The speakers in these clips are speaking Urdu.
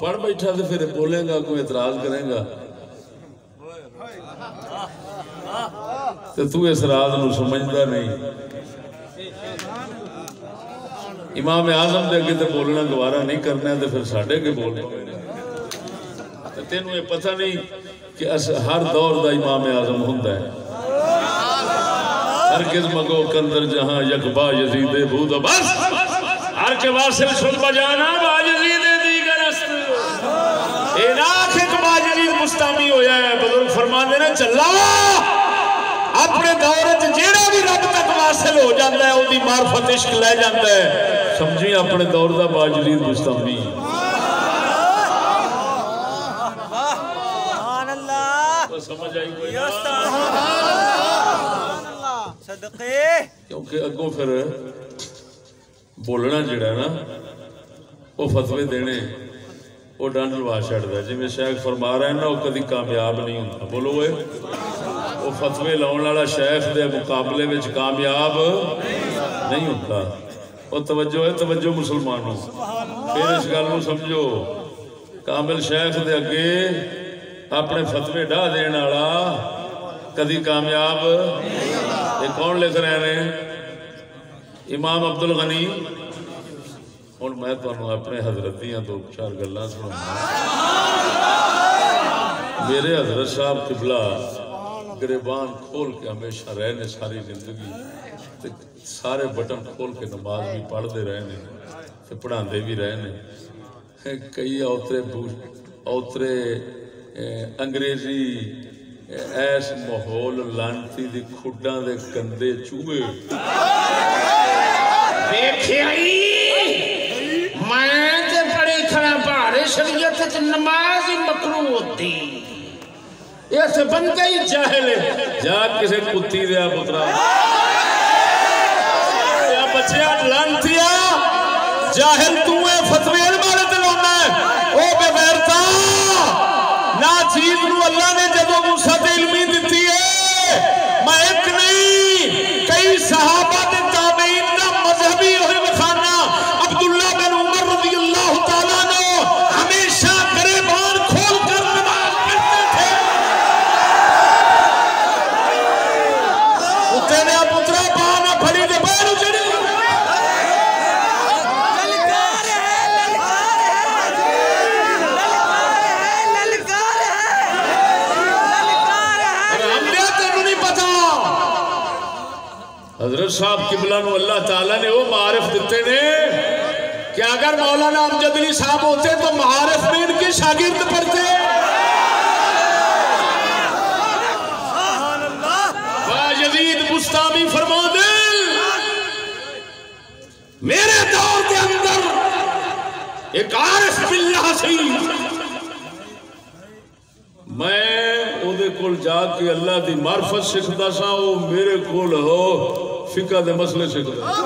پڑھ بیٹھا تو پھر بولے گا کوئی اعتراض کرے گا تو اس راز نو سمجھدا نہیں امام اعظم دے اگے تے بولنا گوارا نہیں کرنا تو پھر ساڈے کے بولنا تینوں یہ پتہ نہیں کہ ہر دور دا امام اعظم ہوندا ہے ہرگز مگو کندر جہاں یکبا یزید بود بس ہر کے واسل سن بجانا با یزید دیگر است اے ناکھ یکبا یزید مستامی ہویا ہے بزرگ فرماندے نے چلا اپنے دور جیڑا بھی رب تک واصل ہو جاتا ہے وہ معرفت عشق لے جاتا ہے سمجھی اپنے دور دا با یزید مستامی سمجھ آئی کوئی صدقے کیونکہ اگوں پھر بولنا جڑا نا وہ فتوے دینے وہ ڈنڈ لوا چھڑدا ہے جی میں شیخ فرما رہا ہے نا وہ کدی کامیاب نہیں ہوتا بولو وہ فتوے لاؤن والا شیخ دے مقابلے میں کامیاب نہیں ہوتا وہ توجہ ہے توجہ مسلمانوں پھر اس گل کو سمجھو کامل شیخ دے اگے اپنے فتوے ڈھا دین والا کدی کامیاب یہ کون لکھ رہے ہیں امام عبد الغنی ہوں میں تمہیں اپنے حضرت دیاں دو چار گلاں سنا میرے حضرت صاحب قبلہ گریبان کھول کے ہمیشہ رہنے ساری زندگی سارے بٹن کھول کے نماز بھی پڑھتے رہنے پڑھاندے بھی رہنے کئی اوترے انگریزی ایس ماحول لانتی دی کھڈاں دے گندے چوہے دیکھیائی میں تے پڑھی کھڑا بارے شریعت تے نماز مکروہ ہوتی یہ سے بندے ہی جاہل ہے جا کسے کتی دیا پترا یا بچیا لانتیا جاہل تو ہے فتوے بارے تے لونا ہے او بے غیرتا نا چیز نو اللہ نے جدو موسیٰ تے علمی دیتی ہے میں ایک نہیں کئی صحابہ دے تابعین دا مذہبی ہوئے بخانا عبداللہ بن عمر رضی اللہ تعالیٰ نے ہمیشہ گریبان کھول کر نماز پڑھتے تھے اتے نے پترا بانا پھڑی دے بانو چڑی حضرت صاحب قبلہ نو اللہ تعالیٰ نے وہ معارف دیتے نے کہ اگر مولانا امجد علی صاحب ہوتے تو معارف میں ان کے شاگرد پڑھتے یزید بستامی فرما دے میرے دور کے اندر ایک عارف باللہ سی میں اودے کول جا کے اللہ دی معرفت سکھدا سا وہ میرے کول ہو فقہ دے مسئلے سکھدا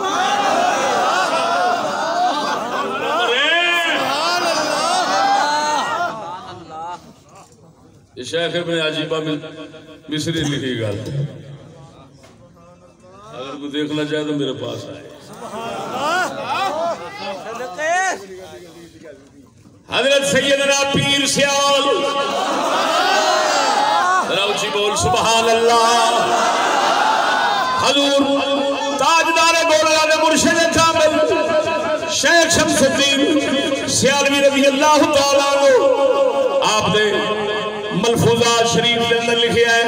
یہ شیخ ابن عجیبہ مصری لکھی گل اگر کوئی دیکھنا چاہے تو میرے پاس آئے حضرت سیدنا پیر سیال راوچی بول سبحان اللہ حضور تاجدار گولیا دے مرشد کامل شیخ شمس الدین سیالوی رضی اللہ تعالیٰ عنہ آپ نے ملفوظات شریف کے اندر لکھیا ہے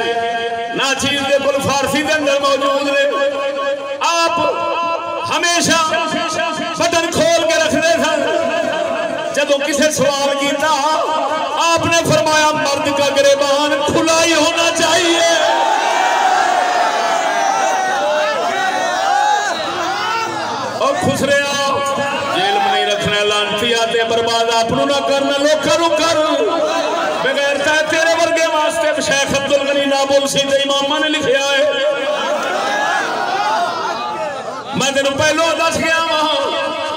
ناچیز دے کل فارسی کے اندر موجود نے آپ ہمیشہ بٹن کھول کے رکھ دے تھا جدو کسے سوال کیتا آپ نے فرمایا مرد کا گریبان کھلا ہی ہونا چاہیے اور خسرے آپ جیل میں نہیں رکھنے لانتی آتے برباد اپنوں نہ کرنا لوگ کرو کر بغیر تا تیرے ورگے واسطے شیخ عبدالغنی نابول سیدھ امامہ نے لکھیا ہے میں تینوں پہلو دس گیا وہاں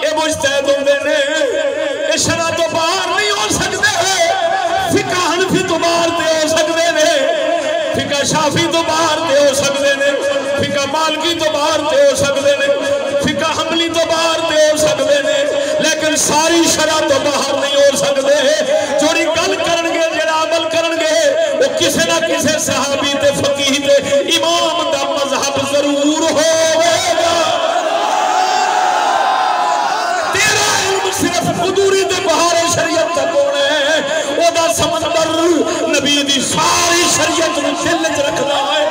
اے مجتہد ہوندے نے اے شرع تو باہر نہیں ہو سکتے فقہ حنفی تو باہر تے ہو سکتے نے فقہ شافی تو باہر تے ہو سکتے نے فقہ مالکی تو باہر تے ہو سکتے نے حنبلی تو باہر تے ہو سکتے نے لیکن ساری شرع تو باہر نہیں ہو سکتے صحابی تے فقیہ تے امام دا مذہب ضرور ہوگا تیرا علم صرف قدوری دے بہار شریعت تک ہونا ہے او دا سمندر نبی دی ساری شریعت میں دل وچ رکھدا ہے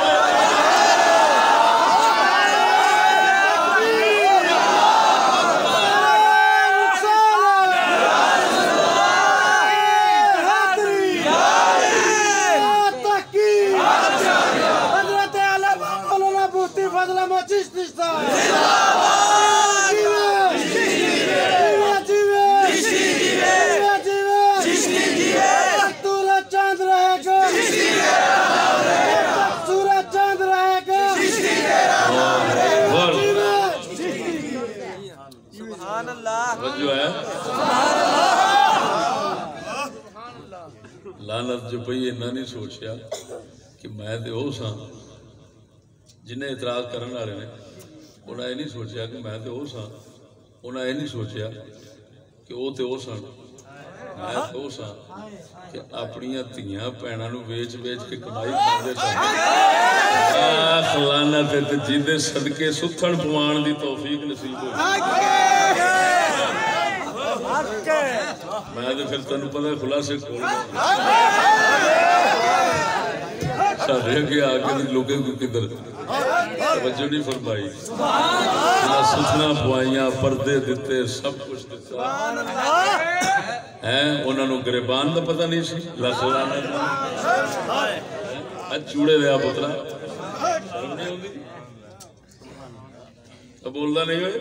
لعنت جو پئی انہاں نہیں سوچیا کہ میں تے او ساں جنہیں اعتراض کرن والے نے انہاں یہ نہیں سوچیا کہ میں تے او ساں انہاں یہ نہیں سوچیا کہ او تے او سن میں تے او ساں کہ اپنیاں دھیاں بھیناں نوں ویچ ویچ کے کمائی کردے سن آخ لعنت تے جیندے صدقے ستھن پوان دی توفیق نصیب ہوئی میں تو پھر تنوں پتہ خلاصے کھول سارے کے آگے لوگوں کو کدھر توجہ نہیں فرمائی ستھنا پوائیاں پردے دیتے سب کچھ دیتا ہیں انہوں نے گریبان دا پتہ نہیں سی لکھ لانا چوڑے دیا پترا بولنا نہیں ہوئے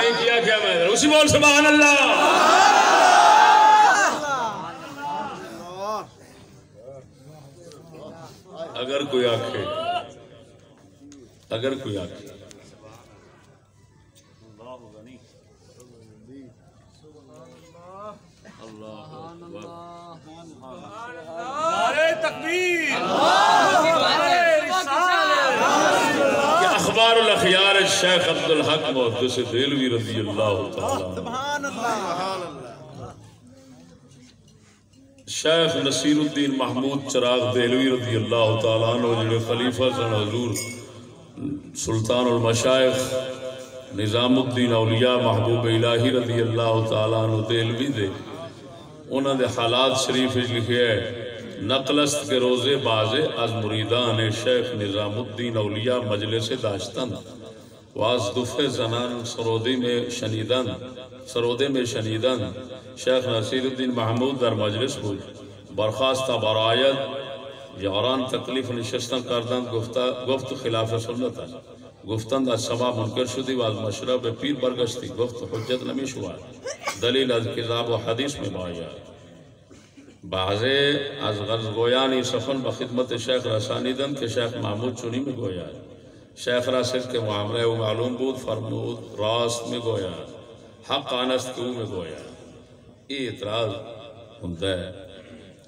نہیں کیا کیا میں اسی بول سبحان اللہ اگر کوئی آنکھے نعرہ تکبیر اخبار الاخیار شیخ عبدالحق محدث دہلوی رضی اللہ تعالی سبحان اللہ شیخ نصیر الدین محمود چراغ دہلوی رضی اللہ تعالیٰ عنہ جڑے خلیفہ سن حضور سلطان المشائخ نظام الدین اولیاء محبوب الہی رضی اللہ تعالیٰ عنہ دہلوی دے انہوں نے حالات شریف لکھے ہے نقل است کے روزے بازے از مریدان شیخ نظام الدین اولیاء مجلس داشتن واز دفع زنان سرودے میں شنیدن شیخ نصیر الدین محمود در مجلس بود برخواستہ برایت یاران تکلیف نشستن کردن گفت خلاف سنت ہے گفتند از سما منکر شدی و از مشرب پیر برگشتی گفت حجت نمی شواد دلیل از کتاب و حدیث میں بایا بعضے از غرض گویانی سخن بخدمت شیخ رسانیدن کہ شیخ محمود چنی میں گویا شیخ راسد کے معاملے و معلوم بود فرمود راست میں گویا حق آنست کیوں میں گویا یہ اعتراض ہوتا ہے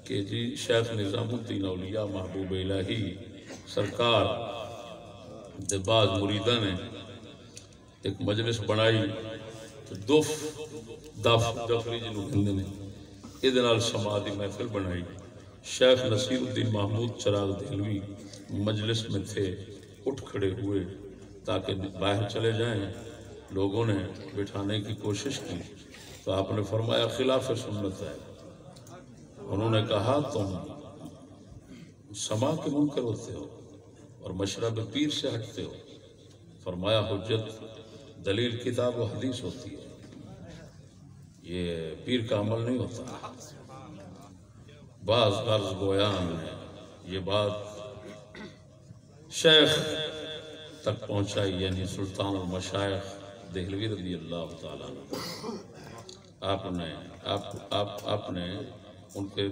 کہ جی شیخ نظام الدین اولیاء محبوب الہی سرکار دے بعض مریدہ نے ایک مجلس بنائی تو دف جفری جنہوں کھلنے نے ادھنال سماعتی محفل بنائی شیخ نصیر الدین محمود چراغ دہلوی مجلس میں تھے اٹھ کھڑے ہوئے تاکہ باہر چلے جائیں لوگوں نے بٹھانے کی کوشش کی تو آپ نے فرمایا خلاف سنت ہے انہوں نے کہا تم سما کے منکر ہوتے ہو اور مشرب پیر سے ہٹتے ہو فرمایا حجت دلیل کتاب و حدیث ہوتی ہے یہ پیر کا عمل نہیں ہوتا بعض غرض گویان نے یہ بات شیخ تک پہنچائی یعنی سلطان المشائخ دہلوی رضی اللہ تعالیٰ آپ نے ان کے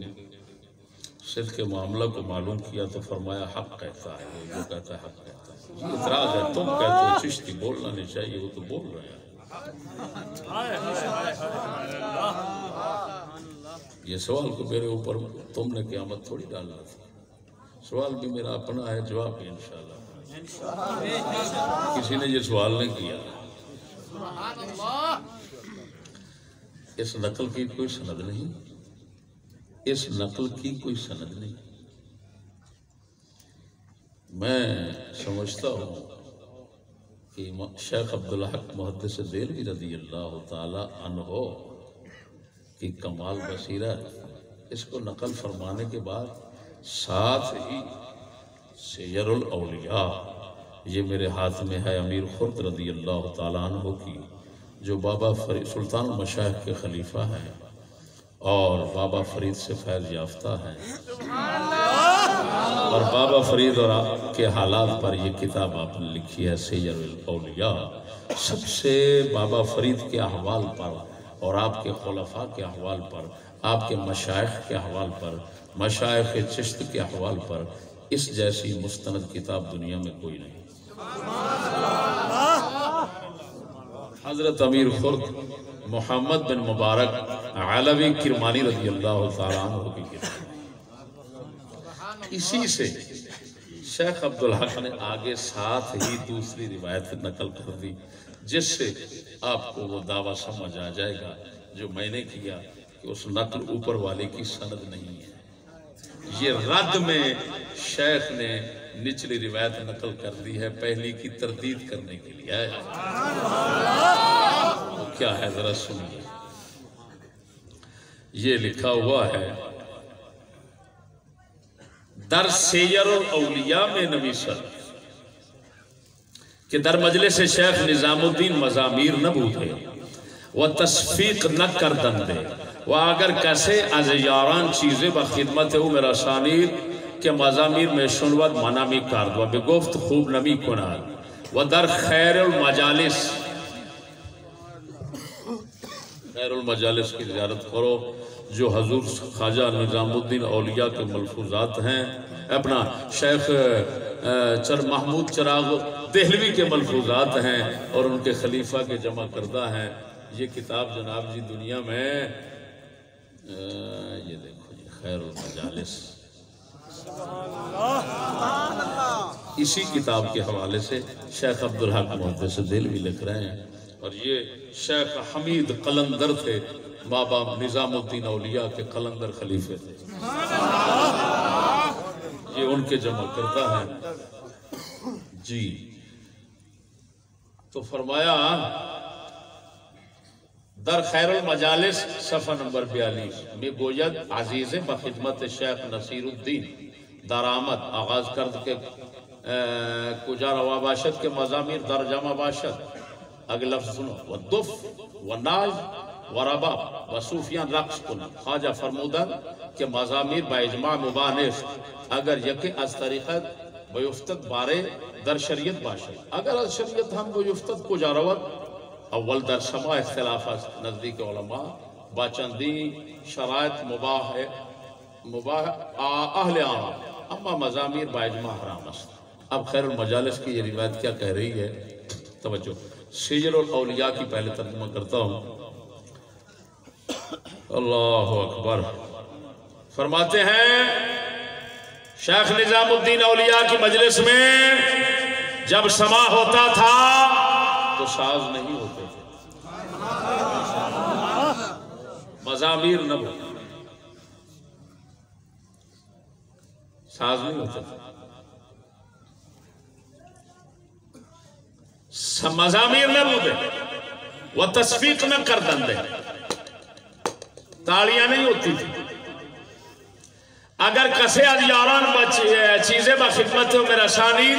صدق کے معاملہ کو معلوم کیا تو فرمایا حق کہتا ہے وہ جو کہتا ہے حق کہتا ہے یہ اعتراض ہے تم کہتے ہو چشتی بولنا نہیں چاہیے وہ تو بول رہے ہیں یہ سوال کو میرے اوپر تم نے قیامت تھوڑی ڈالنا تھا سوال بھی میرا اپنا ہے جواب بھی انشاءاللہ کسی نے یہ سوال نہیں کیا اس نقل کی کوئی سند نہیں اس نقل کی کوئی سند نہیں میں سمجھتا ہوں کہ شیخ عبدالحق محدث دہلوی رضی اللہ تعالی عنہ کی کمال بصیرت اس کو نقل فرمانے کے بعد ساتھ ہی سیر الاولیاء یہ میرے ہاتھ میں ہے امیر خرد رضی اللہ تعالیٰ عنہ کی جو بابا فرید سلطان المشائخ کے خلیفہ ہیں اور بابا فرید سے فیض یافتہ ہیں اور بابا فرید اور آپ کے حالات پر یہ کتاب آپ نے لکھی ہے سیر الاولیاء سب سے بابا فرید کے احوال پر اور آپ کے خلفاء کے احوال پر آپ کے مشائخ کے احوال پر مشائخ چشت کے احوال پر اس جیسی مستند کتاب دنیا میں کوئی نہیں حضرت امیر خرد محمد بن مبارک علوی کرمانی رضی اللہ تعالیٰ عنہ کی کتاب اسی سے شیخ عبدالحق نے آگے ساتھ ہی دوسری روایت نقل کر دی جس سے آپ کو وہ دعویٰ سمجھ آ جائے گا جو میں نے کیا کہ اس نقل اوپر والے کی سند نہیں ہے یہ رد میں شیخ نے نچلی روایت نقل کر دی ہے پہلی کی تردید کرنے کے لیے وہ کیا ہے ذرا سنیے یہ لکھا ہوا ہے در سیر الاولیاء میں نویسد کہ در مجلس شیخ نظام الدین مزامیر نبودے و تصفیق نہ کردندے و اگر کسے از یاران چیزیں بخدمت او میرا سانیر کہ مزامیر میں شنود منامی کرد و بگفت خوب نمی کناد و در خیر المجالس کی زیارت کرو جو حضور خواجہ نظام الدین اولیاء کے ملفوظات ہیں اپنا شیخ محمود چراغ دہلوی کے ملفوظات ہیں اور ان کے خلیفہ کے جمع کردہ ہیں یہ کتاب جناب جی دنیا میں یہ دیکھو جی خیر المجالس اسی کتاب کے حوالے سے شیخ عبدالحق محدث دہلوی لکھ رہے ہیں اور یہ شیخ حمید قلندر تھے بابا نظام الدین اولیاء کے قلندر خلیفے تھے یہ ان کے جمع کرتا ہے جی تو فرمایا در خیر المجالس صفحہ نمبر 42 میں گوید عزیز بخدمت شیخ نصیر الدین درآمد آغاز کرد کے کجا روا باشد کے مضامیر در جمع باشد اگلا لفظ سنو والدف والناج ورباب و صوفیان رقص کن خواجہ فرمودن کہ مضامیر با اجماع مباح نیست اگر یکی از طریقت بیفتد بارے در شریعت باشد اگر از شریعت ہم بیفتد کجا رود اول در سما اختلاف نزدیک علماء با چندی شرائط مباح اہل عام اما مضامیر با اجماع حرام است اب خیر المجالس کی یہ روایت کیا کہہ رہی ہے توجہ سیر الاولیاء کی پہلے ترجمہ کرتا ہوں اللہ اکبر فرماتے ہیں شیخ نظام الدین اولیاء کی مجلس میں جب سما ہوتا تھا تو ساز نہیں ہوتے تھے مزامیر نہ ہوتے ساز نہیں ہوتے تھے مزامیر نہ بودے وہ تصفیق نہ کر دندے تالیاں نہیں ہوتی تھی اگر کسے از یاران چیزیں با خدمت ہو میرا شانی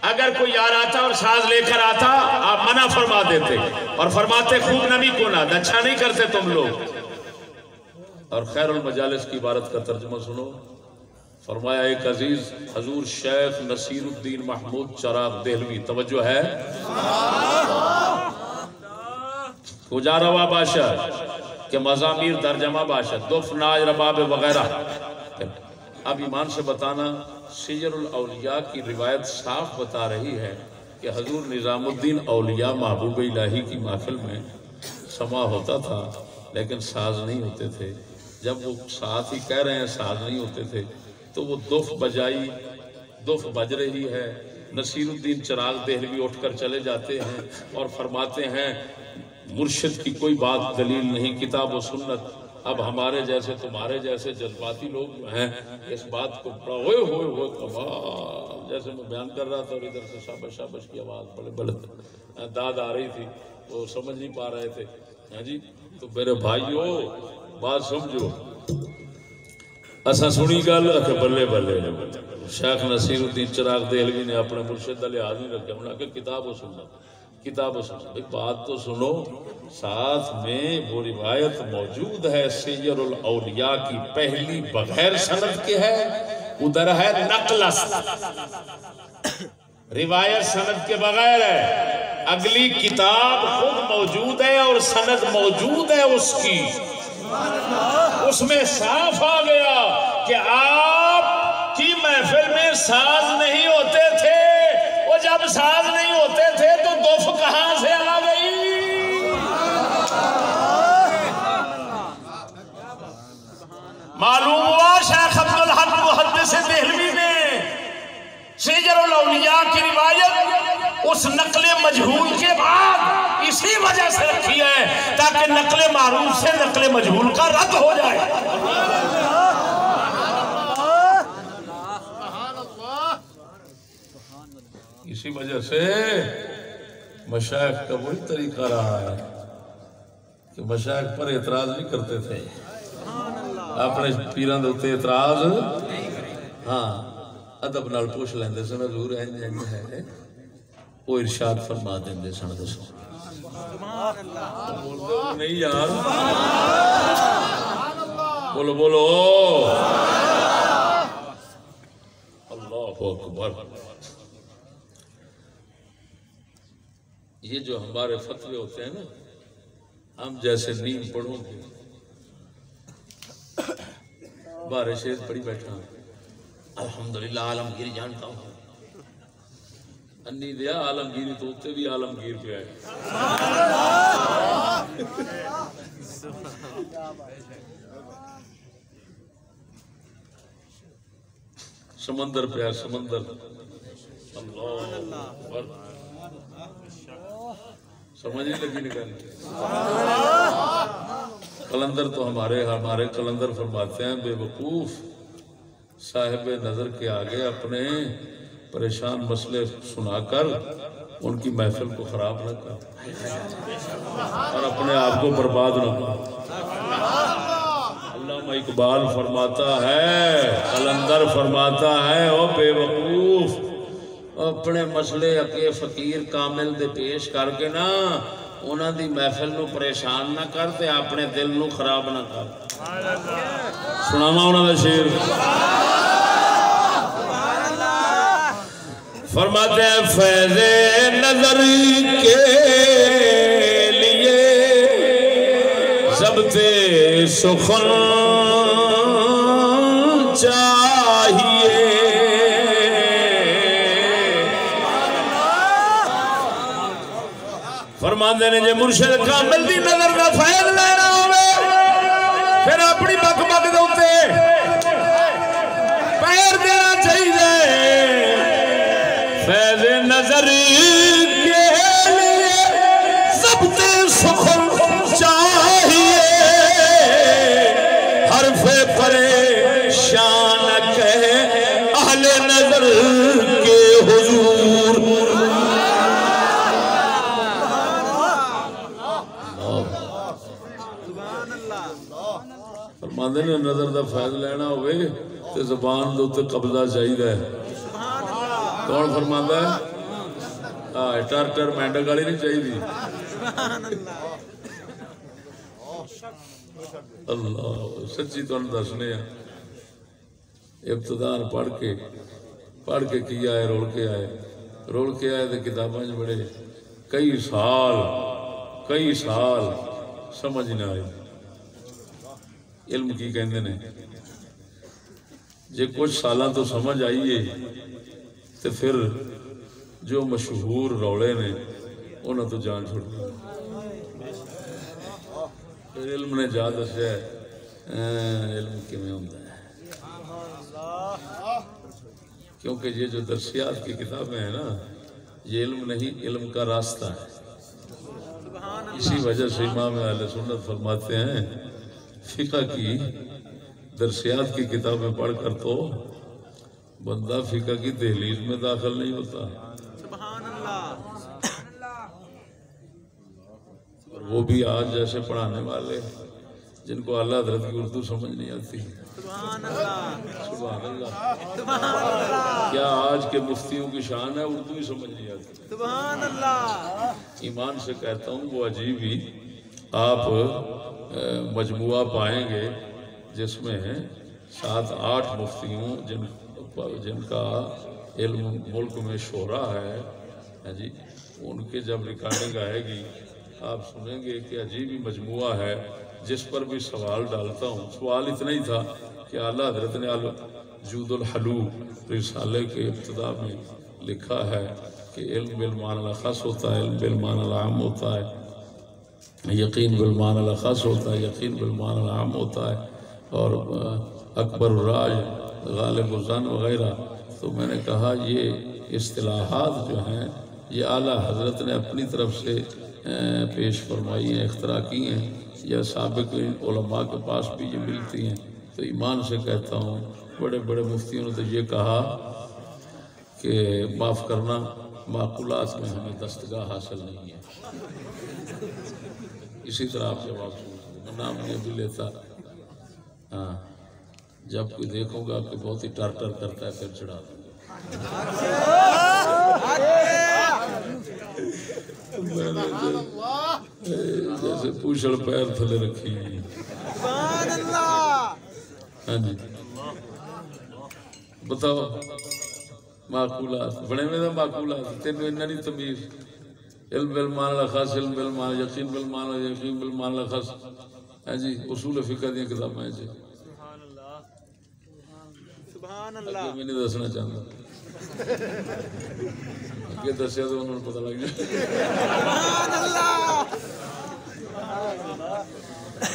اگر کوئی یار آتا اور ساز لے کر آتا آپ منع فرما دیتے اور فرماتے خوب نمی کناد اچھا نہیں کرتے تم لوگ اور خیر المجالس کی عبارت کا ترجمہ سنو فرمایا ایک عزیز حضور شیخ نصیر الدین محمود چراغ دہلوی توجہ ہے کجا روا باشد کہ مضامیر ترجمہ باشد دف ناج رباب وغیرہ اب ایمان سے بتانا سیر الاولیاء کی روایت صاف بتا رہی ہے کہ حضور نظام الدین اولیاء محبوب الہی کی محفل میں سما ہوتا تھا لیکن ساز نہیں ہوتے تھے جب وہ ساتھ ہی کہہ رہے ہیں ساز نہیں ہوتے تھے تو وہ دف بجائی دف بج رہی ہے نصیر الدین چراغ دہلوی اٹھ کر چلے جاتے ہیں اور فرماتے ہیں مرشد کی کوئی بات دلیل نہیں کتاب و سنت اب ہمارے جیسے تمہارے جیسے جذباتی لوگ جو ہیں اس بات کو بڑا ہوئے کمال، جیسے میں بیان کر رہا تھا اور ادھر سے شابش شابش کی آواز بڑے بڑے داد آ رہی تھی، وہ سمجھ نہیں پا رہے تھے. ہاں جی، تو میرے بھائیو بات سمجھو. اساں سنی گل بلے بلے شیخ نصیر الدین چراغ دہلوی نے اپنے مرشد کا لحاظ نہیں رکھا، انہوں نے کہا کتاب و سنت، کتاب و سنت. بھائی بات تو سنو، ساتھ میں وہ روایت موجود ہے سیر الاولیاء کی، پہلی بغیر سند کے ہے، ادھر ہے نقل روایت سند کے بغیر ہے، اگلی کتاب خود موجود ہے اور سند موجود ہے اس کی. اس میں صاف آ گیا کہ آپ کی محفل میں ساز نہیں ہوتے تھے، وہ جب ساز نہیں ہوتے تھے تو دف کہاں سے آ گئی؟ معلوم ہوا شیخ عبدالحق محدث دہلوی نے سیر الاولیاء کی روایت اس نقل مجہول کے بعد اسی وجہ سے رکھی ہے تاکہ نقل معروف سے نقل مجہول کا رد ہو جائے. اسی وجہ سے مشائخ کا وہی طریقہ رہا ہے کہ مشائخ پر اعتراض نہیں کرتے تھے، اپنے پیران دوتے اعتراض ہاں ادب نال پوچھ لیندے سن حضور انج انج ہے، وہ ارشاد فرما دیندے سن. دسو نہیں یار، بولو بولو اللہ اکبر. یہ جو ہمارے فتوے ہوتے ہیں نا، ہم جیسے نیم پڑھوں گے بارے شیر پڑھی بیٹھا الحمدللہ عالمگیری جانتا ہوں، انی دیا عالمگیری تو ہوتے بھی عالمگیر پہ آئے. سمندر پہ آئے سمندر. اللہ اکبر، سمجھ نہیں لگی نکال. قلندر تو ہمارے قلندر فرماتے ہیں بے وقوف صاحب نظر کے آگے اپنے پریشان مسئلے سنا کر ان کی محفل کو خراب نہ کر اور اپنے آپ کو برباد نہ کر. علامہ اقبال فرماتا ہے، قلندر فرماتا ہے، او بے وقوف اپنے مسئلے اکے فقیر کامل دے پیش کر کے نا انہاں دی محفل نو پریشان نہ کر تے اپنے دل نو خراب نہ کر. سناواں انہاں دا شعر. فرماتے ہیں فیض نظر کے لیے ضبط سخن چاہیے، فرماتے ہیں جے مرشد کامل دی نظر دا فیض لینا ہوئے پھر اپنی بک بک دوتے پیر دینا چاہیے. فیض نظر کے لیے ضبط سخن چاہیے، حرف پریشان کہے اہل نظر کے حضور. فرماندے نے نظر دا فیض لینا ہوئے تے زبان دے تے قبضہ چاہیے. کون فرماندا ہے؟ ٹر ٹر مینڈک والی نہیں چاہیے. اللہ سچی تمہیں دسنے ہیں، ابتدان پڑھ کے کیا ہے، رول کے آئے تو کتابیں بڑے کئی سال سمجھ نہ آئی. علم کی کہندے نے جے کچھ سالاں تو سمجھ آئیے تو پھر جو مشہور رولے نے انہوں تو جان چھوڑ دی. علم نے جا دسیا علم کیویں ہوندا ہے، کیونکہ یہ جو درسیات کی کتابیں ہیں نا یہ علم نہیں، علم کا راستہ ہے. اسی وجہ سے امام اہل سنت فرماتے ہیں فقہ کی درسیات کی کتابیں پڑھ کر تو بندہ فقہ کی دہلیز میں داخل نہیں ہوتا. سبحان اللہ. اور وہ بھی آج جیسے پڑھانے والے جن کو اعلیٰ حضرت کی اردو سمجھ نہیں آتی. سبحان اللہ. سبحان اللہ. سبحان اللہ. کیا آج کے مفتیوں کی شان ہے اردو ہی سمجھ نہیں آتی. سبحان اللہ. ایمان سے کہتا ہوں وہ عجیب ہی آپ مجموعہ پائیں گے جس میں 7-8 مفتیوں جن کا علم ملک میں شہرا ہے جی، ان کے جب ریکارڈنگ آئے گی آپ سنیں گے کہ عجیب ہی مجموعہ ہے. جس پر بھی سوال ڈالتا ہوں، سوال اتنا ہی تھا کہ اعلیٰ حضرت نے جود الحلو رسالے کے ابتدا میں لکھا ہے کہ علم بالمعنی الخاص ہوتا ہے، علم بالمعنی العام ہوتا ہے، یقین بالمعنی الخاص ہوتا ہے، یقین بالمعنی العام ہوتا ہے، اور اکبر الراج غالب الظن وغیرہ. تو میں نے کہا یہ اصطلاحات جو ہیں یہ اعلیٰ حضرت نے اپنی طرف سے پیش فرمائی ہیں، اختراع کی ہیں، یا سابق علماء کے پاس بھی یہ ملتی ہیں. تو ایمان سے کہتا ہوں بڑے بڑے مفتیوں نے تو یہ کہا کہ معاف کرنا معقولات میں ہمیں دستگاہ حاصل نہیں ہے. اسی طرح آپ جواب سنتے میں نام یہ بھی لیتا. ہاں جب کوئی دیکھوں گا کہ بہت ہی ٹر کرتا ہے پھر چڑھا دوں گا. جیسے پوچھڑ پیر تھلے رکھی. سبحان اللہ. ہاں جی بتاؤ معقولات بڑے میں معقولات تینوں انہاں نہیں تمیز. علم بالمعنی الخاص، علم بالمعنی، یقین بالمعنی، یقین بالمعنی الخاص. ہاں جی اصول فقہ دی کتابیں جی. سبحان اللہ. سبحان اگے اللہ. میں نہیں دسنا چاہتا، اگے دسیا تو انہوں نے پتہ لگ جائے. سبحان اللہ.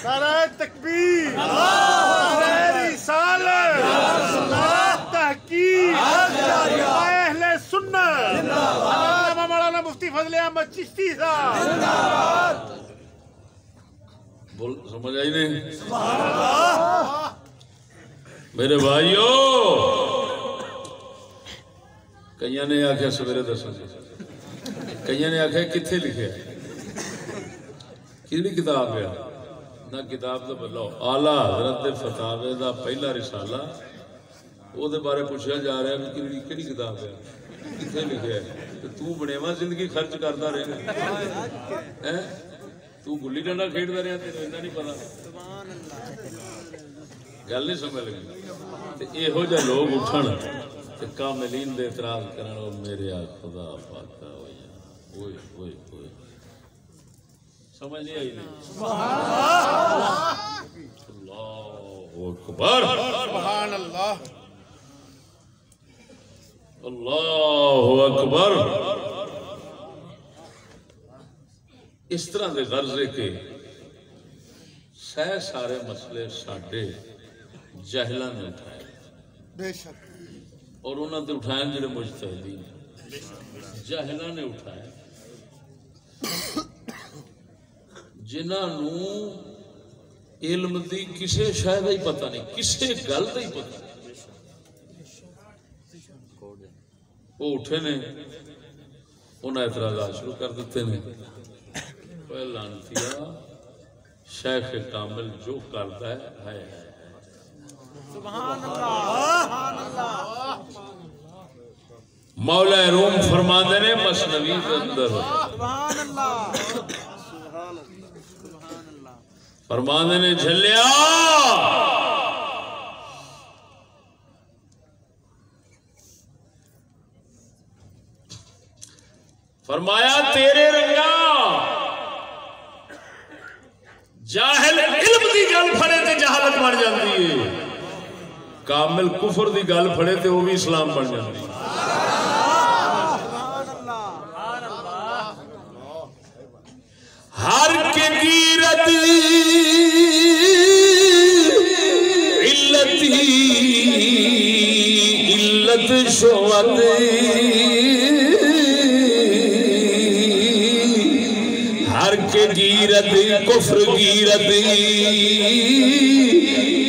نعرہ تکبیر، نعرہ رسالت، تحقیق، اہل سنت، مولانا مفتی فضل احمد چشتی صاحب. بول سمجھ آئی نہیں؟ میرے بھائیو کئیاں نے آکھیا سویرے دسو، کئیاں نے آکھیا کتھے لکھیا کیڑی کتاب ہے؟ نہ کتاب دا بتاؤ. اعلیٰ حضرت دے فتاوے دا پہلا رسالہ او دے بارے پوچھا جا رہا ہے کہ کیڑی کتاب ہے، کتھے لکھیا ہے؟ تو بنیواں زندگی خرچ کرتا رہے ہیں، تو گلی ڈنڈا کھیڈتا رہا تینوں اتنا نہیں پتا. گل نہیں سمجھ لگی. یہو جہ لوگ اٹھن تے کاملین دے اعتراض کرن، او میرے خدا پاکا ہوئے ہوئے ہوئے سمجھ نہیں آئی نہیں. اللہ اکبر، سبحان اللہ. اللہ اکبر. اس طرح دے غرضے کے سارے مسئلے ساڈے جاہلاں نے اٹھائے، بے شک، اور انہوں نے اٹھائے جڑے مجتہدین جاہلاں نے اٹھائے، جنہوں علم دی کسے شاید ہی پتہ نہیں، کسے گل دا ہی پتہ نہیں. وہ اٹھے نے انہیں اعتراضات شروع کر دیتے ہیں. لعنتیا شیخ کامل جو کرتا ہے. سبحان اللہ. سبحان اللہ. مولا روم فرماندے نے مثنوی کے اندر سبحان اللہ. سبحان اللہ. فرماندے نے جھلیا فرمایا تیرے رنگا جاہل علم دی گل پھڑے تے جہالت بن جاندی ہے، کامل کفر دی گل پھڑے تے وہ بھی اسلام بن جاندی ہے. ہر کے گیرت علت شوت ہر حق گیرد کفر گیرد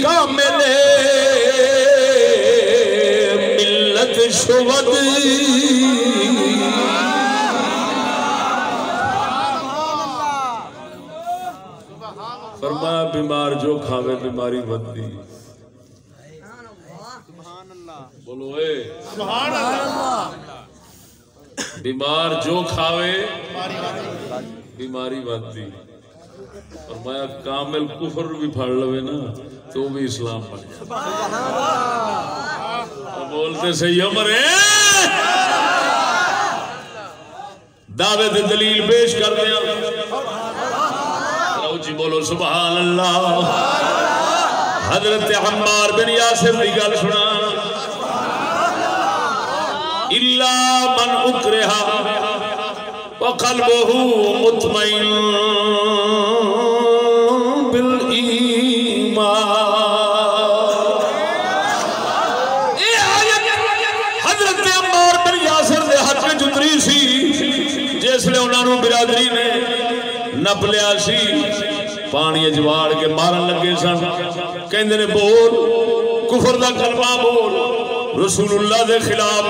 کامل ملت شود فرمایا بیمار جو کھاوے بیماری بدتی بولو اے سبحان اللہ بیمار جو کھاوے بیماری بدتی فرمایا کامل کفر بھی پھڑ لوے نا تو بھی اسلام پڑ جائے بولتے صحیح عمر ہے دعوے تے دلیل پیش کر دیا جی بولو سبحان اللہ حضرت عمار بن یاسر دی گل سنا الا من اکرہ وقلبہ مطمئن بالایمان حضرت عمار بن یاسر دے حق میں جتری سی جس لئے انہوں نے برادری نے نپ لیا سی پانی اجواڑ کے مارن لگے سن کہندے نے بول کفر دا کلمہ بول رسول اللہ دے خلاف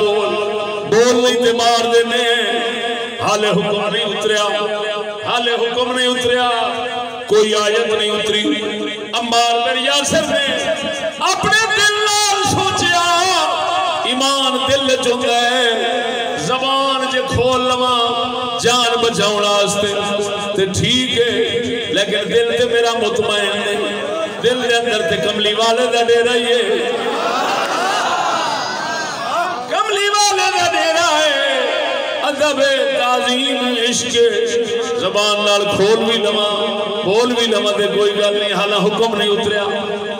بول نہیں تے مار دینے حالے حکم نہیں اتریا کوئی آیت نہیں اتری عمار بن یاسر نے اپنے دل نال سوچیا ایمان دل چوندا ہے زبان جے کھول لواں جان بچاؤن واسطے تے ٹھیک ہے لیکن دل تے میرا مطمئن نہیں دل دے اندر تے کملی والے دا ڈیرا ہی ہے کملی والے دا ڈیرا ہے ادب تعظیم عشق زبان نال کھول بھی لواں بول بھی لواں تے کوئی گل نہیں حالا حکم نہیں اتریا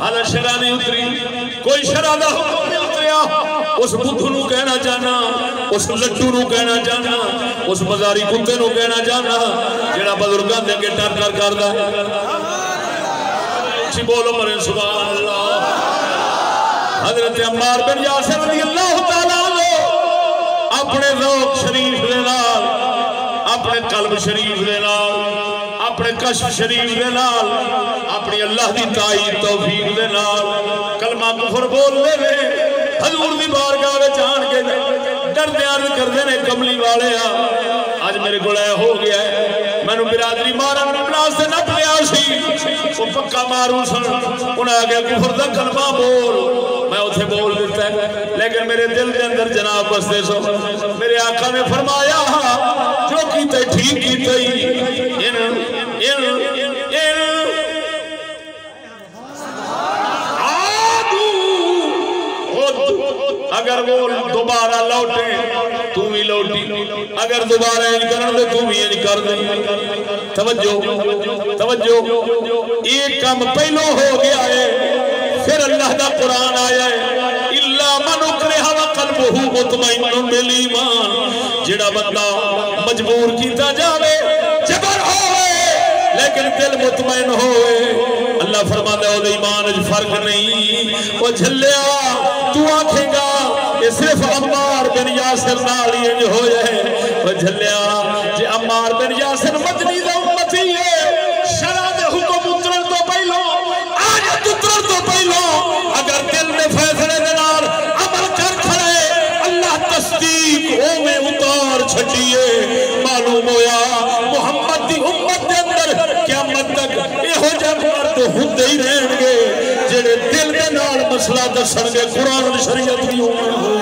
حالا شرع نہیں اتری کوئی شرع دا حکم نہیں اتریا اس بدھ نو کہنا چاہنا اس لٹو نو کہنا چاہنا اس بازاری کتے نو کہنا چاہنا جڑا بزرگاں دے اگے ٹر ٹر کردا ہے جی بولو مرے سبحان اللہ حضرت عمار بن یاسر رضی اللہ تعالیٰ عنہ اپنے ذوق شریف دے نال اپنے قلب شریف دے نال اپنے کشف شریف دے نال اپنی اللہ دی تائید توفیق دے نال کلمہ کفر بول دے حضور دی بارگاہ وچ آن کے ڈردے عرض کردے نے کملی والے آج میرے کو ہو گیا ہے میں نے برادری مارن نبلاس سے نپ لیا سی وہ پکا ماروں سن انہیں آگیا کفر دا کلمہ بول میں اسے بول دیتا ہے لیکن میرے دل کے اندر جناب بستے سو میرے آقا نے فرمایا جو کیتے ٹھیک کیتے ہی اگر وہ دوبارہ لوٹے تو بھی لوٹی اگر دوبارہ انج کرن دے تو بھی انج کر دے توجہ ایک کام پہلو ہو گیا ہے پھر اللہ دا قرآن آیا ہے الا من اکرہ وقلبہ مطمئن بالایمان جڑا بندہ مجبور کیتا جاوے جبر ہوئے لیکن دل مطمئن ہوئے اللہ فرماتا ہے وہ ایمان اج فرق نہیں وہ جھلیا تو آنکھیں گا یہ صرف عمار بن یاسر نالی جو ہو جائے وہ جھلیا جی عمار بن یاسر مدنی دا امتی ہے شرع دے حکم اترن تو پہلو آیت اترن تو پہلو اگر دل میں فیصلے دنار عمل کر کھڑے اللہ تصدیق او میں اتار چھٹیے معلوم ہویا محمد دی امت دے اندر قیامت تک یہ ہو جائے مرد ہوندے ہی رہن گے جڑے دل کے نال مسئلہ دسن گے قرآن و شریعت کی عمر ہو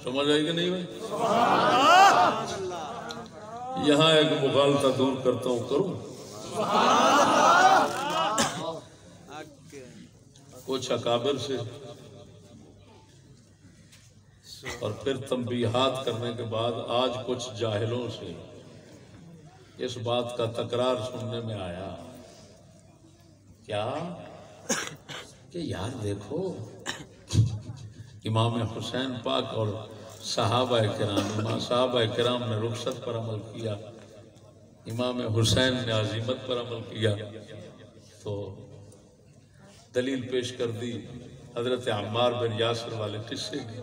سمجھ آئی کہ نہیں بھائی یہاں ایک مغالطہ دور کرتا ہوں کروں وہ کچھ اکابر سے اور پھر تنبیہات کرنے کے بعد آج کچھ جاہلوں سے اس بات کا تکرار سننے میں آیا کیا کہ یار دیکھو امام حسین پاک اور صحابہ کرام نے رخصت پر عمل کیا، امام حسین نے عزیمت پر عمل کیا، تو دلیل پیش کر دی حضرت عمار بن یاسر والے قصے کی۔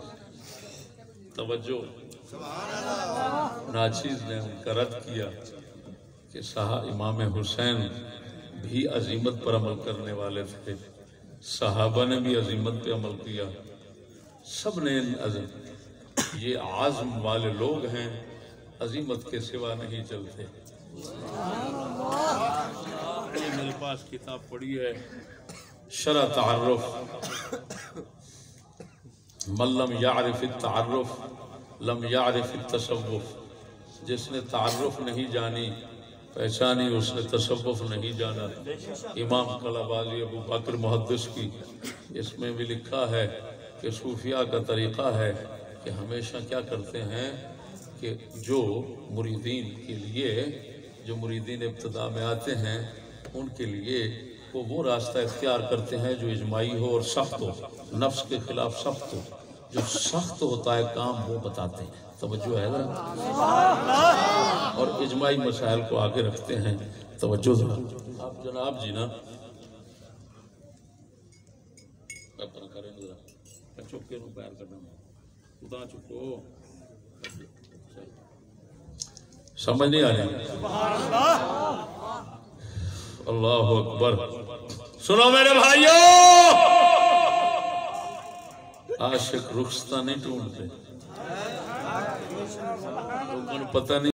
توجہ، ناچیز نے ان کا رد کیا کہ امام حسین بھی عزیمت پر عمل کرنے والے تھے، صحابہ نے بھی عزیمت پہ عمل کیا، سب نے یہ عزم والے لوگ ہیں، عزیمت کے سوا نہیں چلتے۔ میرے پاس کتاب پڑھی ہے شرح تعرف، من لم یعرف التعرف لم یعرف التصوف، جس نے تعرف نہیں جانی پہچانی اس نے تصوف نہیں جانا۔ امام قلابازی ابو بکر محدث کی اس میں بھی لکھا ہے کہ صوفیاء کا طریقہ ہے کہ ہمیشہ کیا کرتے ہیں کہ جو مریدین ابتدا میں آتے ہیں ان کے لیے وہ راستہ اختیار کرتے ہیں جو اجماعی ہو اور سخت ہو، نفس کے خلاف سخت ہو، جو سخت ہوتا ہے کام وہ بتاتے ہیں۔ توجہ ہے ذرا، اور اجماعی مسائل کو آگے رکھتے ہیں۔ توجہ ذرا، آپ جناب جی نا چکے نو پیر کرنا خدا چکو، سمجھ نہیں آ رہی؟ اللہ اکبر، سنو میرے بھائیو، عاشق رخصتہ نہیں ڈھونڈتے، لوگوں کو پتہ نہیں